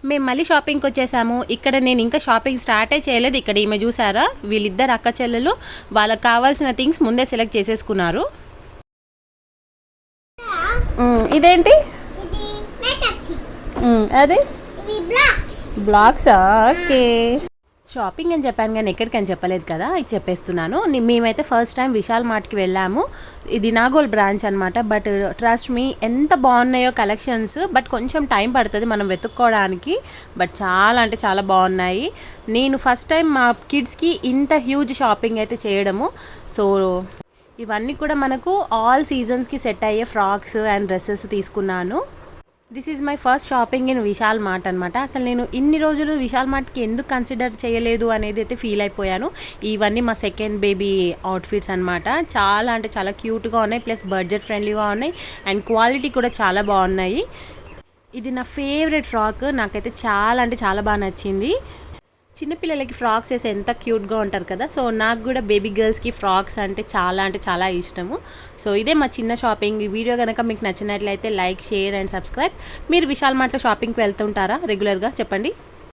మేము మళ్ళీ షాపింగ్కి వచ్చేసాము. ఇక్కడ నేను ఇంకా షాపింగ్ స్టార్టే చేయలేదు. ఇక్కడ ఈమె చూసారా, వీళ్ళిద్దరు అక్క చెల్లెలు వాళ్ళకి కావాల్సిన థింగ్స్ ముందే సెలెక్ట్ చేసేసుకున్నారు. ఇదేంటి అది బ్లాక్సా? ఓకే. షాపింగ్ అని చెప్పాను కానీ ఎక్కడికి అని చెప్పలేదు కదా, ఇది చెప్పేస్తున్నాను. మేమైతే ఫస్ట్ టైం విశాల్ మార్ట్కి వెళ్ళాము. ఇది నాగోల్ బ్రాంచ్ అనమాట. బట్ ట్రస్ట్ మీ, ఎంత బాగున్నాయో కలెక్షన్స్. బట్ కొంచెం టైం పడుతుంది మనం వెతుక్కోవడానికి. బట్ చాలా అంటే చాలా బాగున్నాయి. నేను ఫస్ట్ టైం మా కిడ్స్కి ఇంత హ్యూజ్ షాపింగ్ అయితే చేయడము. సో ఇవన్నీ కూడా మనకు ఆల్ సీజన్స్కి సెట్ అయ్యే ఫ్రాక్స్ అండ్ డ్రెస్సెస్ తీసుకున్నాను. This is my first shopping in Vishal mart అనమాట. అసలు నేను ఇన్ని రోజులు విశాల్ మార్ట్కి ఎందుకు కన్సిడర్ చేయలేదు అనేది అయితే ఫీల్ అయిపోయాను. ఇవన్నీ మా సెకండ్ బేబీ అవుట్ఫిట్స్ అనమాట. చాలా అంటే చాలా క్యూట్గా ఉన్నాయి, ప్లస్ బడ్జెట్ ఫ్రెండ్లీగా ఉన్నాయి అండ్ క్వాలిటీ కూడా చాలా బాగున్నాయి. ఇది నా ఫేవరెట్ ఫ్రాక్, నాకైతే చాలా అంటే చాలా బాగా నచ్చింది. చిన్నపిల్లలకి ఫ్రాక్స్ వేసి ఎంత క్యూట్గా ఉంటారు కదా. సో నాకు కూడా బేబీ గర్ల్స్కి ఫ్రాక్స్ అంటే చాలా ఇష్టము. సో ఇదే మా చిన్న షాపింగ్. ఈ వీడియో కనుక మీకు నచ్చినట్లయితే లైక్, షేర్ అండ్ సబ్స్క్రైబ్. మీరు విశాల్ మార్ట్లో షాపింగ్కి వెళ్తుంటారా రెగ్యులర్గా? చెప్పండి.